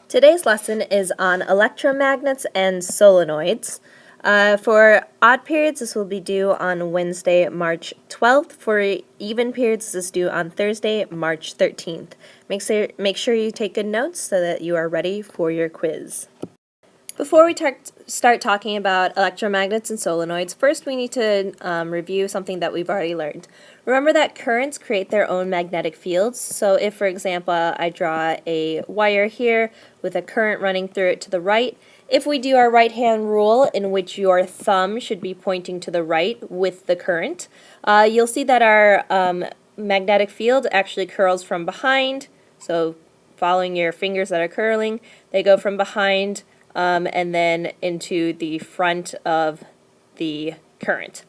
Today's lesson is on electromagnets and solenoids. For odd periods, this will be due on Wednesday, March 12th. For even periods, this is due on Thursday, March 13th. Make sure you take good notes so that you are ready for your quiz. Before we start talking about electromagnets and solenoids, first we need to review something that we've already learned. Remember that currents create their own magnetic fields. So if, for example, I draw a wire here with a current running through it to the right, if we do our right-hand rule in which your thumb should be pointing to the right with the current, you'll see that our magnetic field actually curls from behind. So following your fingers that are curling, they go from behind and then into the front of the current.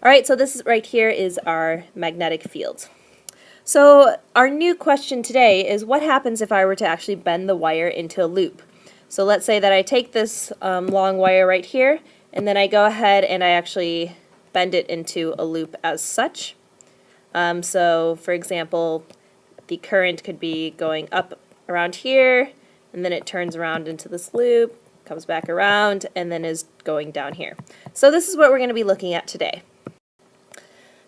Alright, so this right here is our magnetic field. So our new question today is, what happens if I were to actually bend the wire into a loop? So let's say that I take this long wire right here, and then I go ahead and I actually bend it into a loop as such. So for example, the current could be going up around here, and then it turns around into this loop, comes back around, and then is going down here. So this is what we're going to be looking at today.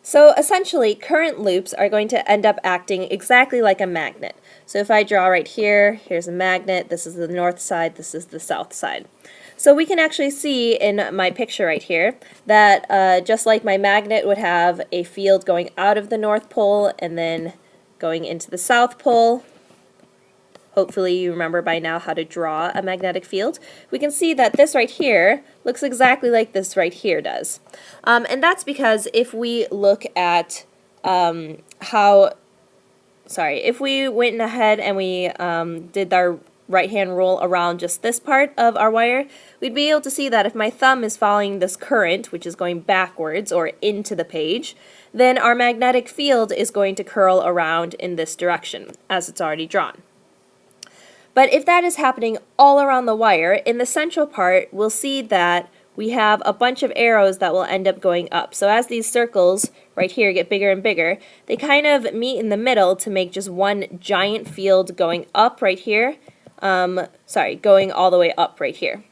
So essentially, current loops are going to end up acting exactly like a magnet. So if I draw right here, here's a magnet, this is the north side, this is the south side. So we can actually see in my picture right here that just like my magnet would have a field going out of the North Pole and then going into the South Pole, hopefully you remember by now how to draw a magnetic field, we can see that this right here looks exactly like this right here does. And that's because if we look at if we went ahead and we did our right-hand rule around just this part of our wire, we'd be able to see that if my thumb is following this current, which is going backwards or into the page, then our magnetic field is going to curl around in this direction, as it's already drawn. But if that is happening all around the wire, in the central part, we'll see that we have a bunch of arrows that will end up going up. So as these circles right here get bigger and bigger, they kind of meet in the middle to make just one giant field going up right here. Going all the way up right here.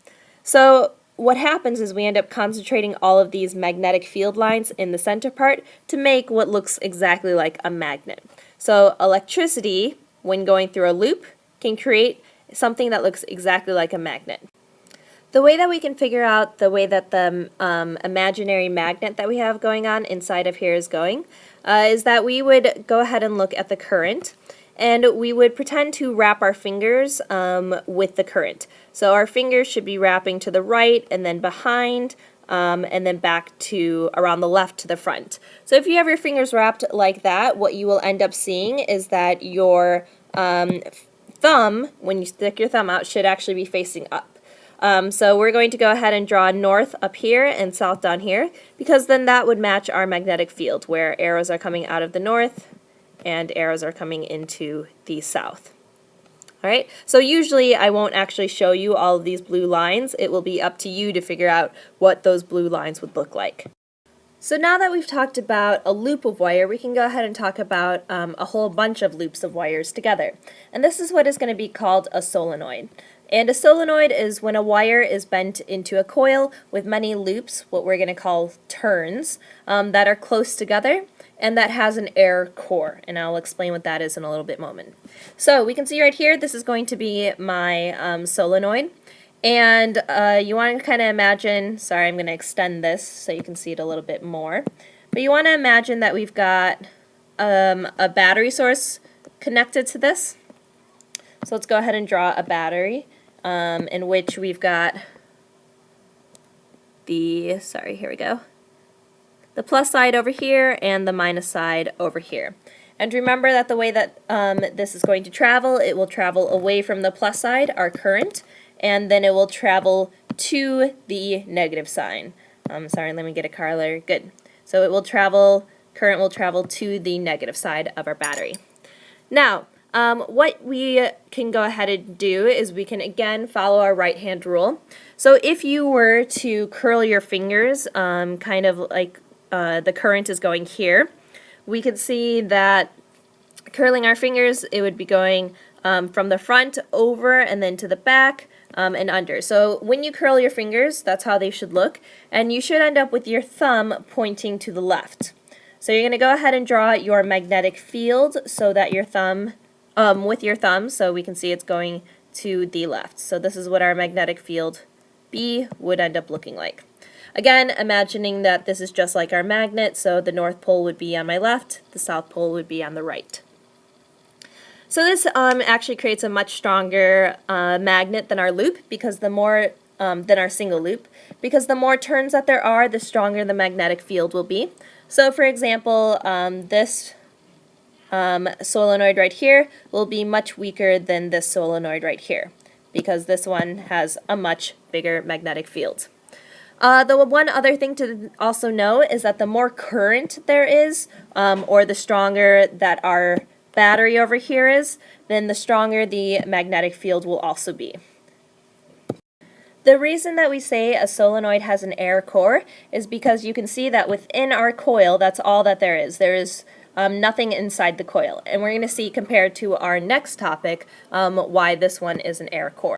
So what happens is we end up concentrating all of these magnetic field lines in the center part to make what looks exactly like a magnet. So electricity, when going through a loop, can create something that looks exactly like a magnet. The way that we can figure out the way that the imaginary magnet that we have going on inside of here is going is that we would go ahead and look at the current, and we would pretend to wrap our fingers with the current. So our fingers should be wrapping to the right and then behind and then back to around the left to the front. So if you have your fingers wrapped like that, what you will end up seeing is that your thumb, when you stick your thumb out, should actually be facing up. So we're going to go ahead and draw north up here and south down here, because then that would match our magnetic field, where arrows are coming out of the north and arrows are coming into the south. Alright, so usually I won't actually show you all of these blue lines. It will be up to you to figure out what those blue lines would look like. So now that we've talked about a loop of wire, we can go ahead and talk about a whole bunch of loops of wires together. And this is what is going to be called a solenoid. And a solenoid is when a wire is bent into a coil with many loops, what we're going to call turns, that are close together and that has an air core. And I'll explain what that is in a little bit moment. So we can see right here, this is going to be my solenoid. And you want to kind of imagine, sorry, I'm going to extend this so you can see it a little bit more. But you want to imagine that we've got a battery source connected to this. So let's go ahead and draw a battery in which we've got the, here we go, the plus side over here and the minus side over here. And remember that the way that this is going to travel, it will travel away from the plus side, our current, and then it will travel to the negative sign. Sorry, let me get a color. Good. So it will travel, current will travel to the negative side of our battery. Now, what we can go ahead and do is we can again follow our right-hand rule. So if you were to curl your fingers, kind of like the current is going here, we could see that curling our fingers, it would be going from the front over and then to the back and under. So when you curl your fingers, that's how they should look, and you should end up with your thumb pointing to the left. So you're going to go ahead and draw your magnetic field so that your thumb, with your thumb, so we can see it's going to the left. So this is what our magnetic field B would end up looking like. Again, imagining that this is just like our magnet, so the North Pole would be on my left, the South Pole would be on the right. So this actually creates a much stronger magnet than our loop, because the more than our single loop, because the more turns that there are, the stronger the magnetic field will be. So for example, this solenoid right here will be much weaker than this solenoid right here, because this one has a much bigger magnetic field. The one other thing to also know is that the more current there is, or the stronger that our battery over here is, then the stronger the magnetic field will also be. The reason that we say a solenoid has an air core is because you can see that within our coil, that's all that there is. There is nothing inside the coil. And we're going to see, compared to our next topic, why this one is an air core.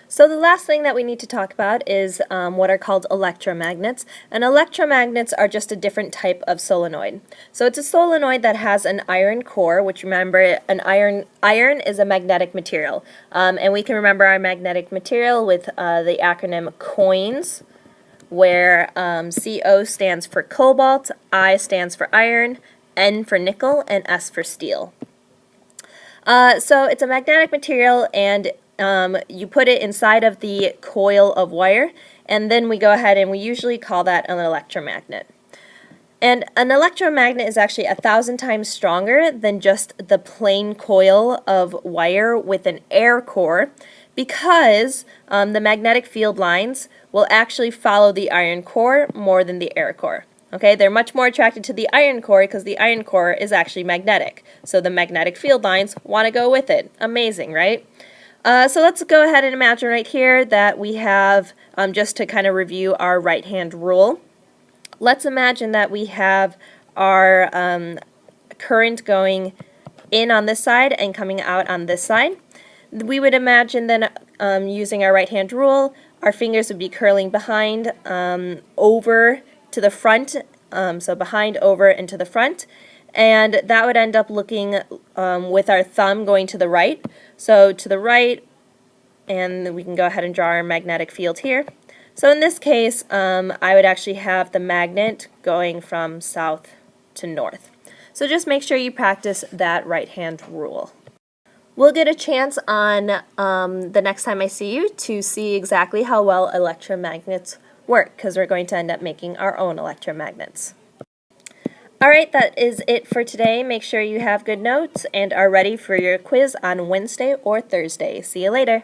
So the last thing that we need to talk about is what are called electromagnets. And electromagnets are just a different type of solenoid. So it's a solenoid that has an iron core, which, remember, an iron is a magnetic material. And we can remember our magnetic material with the acronym COINS, where CO stands for cobalt, I stands for iron, N for nickel, and S for steel. So it's a magnetic material, and you put it inside of the coil of wire, and then we go ahead and we usually call that an electromagnet. And an electromagnet is actually 1,000 times stronger than just the plain coil of wire with an air core, because the magnetic field lines will actually follow the iron core more than the air core. Okay, they're much more attracted to the iron core because the iron core is actually magnetic. So the magnetic field lines want to go with it. Amazing, right? So let's go ahead and imagine right here that we have, just to kind of review our right-hand rule, let's imagine that we have our current going in on this side and coming out on this side. We would imagine then, using our right-hand rule, our fingers would be curling behind, over to the front, so behind, over, and to the front. And that would end up looking with our thumb going to the right. So to the right, and we can go ahead and draw our magnetic field here. So in this case, I would actually have the magnet going from south to north. So just make sure you practice that right-hand rule. We'll get a chance on the next time I see you to see exactly how well electromagnets work, because we're going to end up making our own electromagnets. Alright, that is it for today. Make sure you have good notes and are ready for your quiz on Wednesday or Thursday. See you later.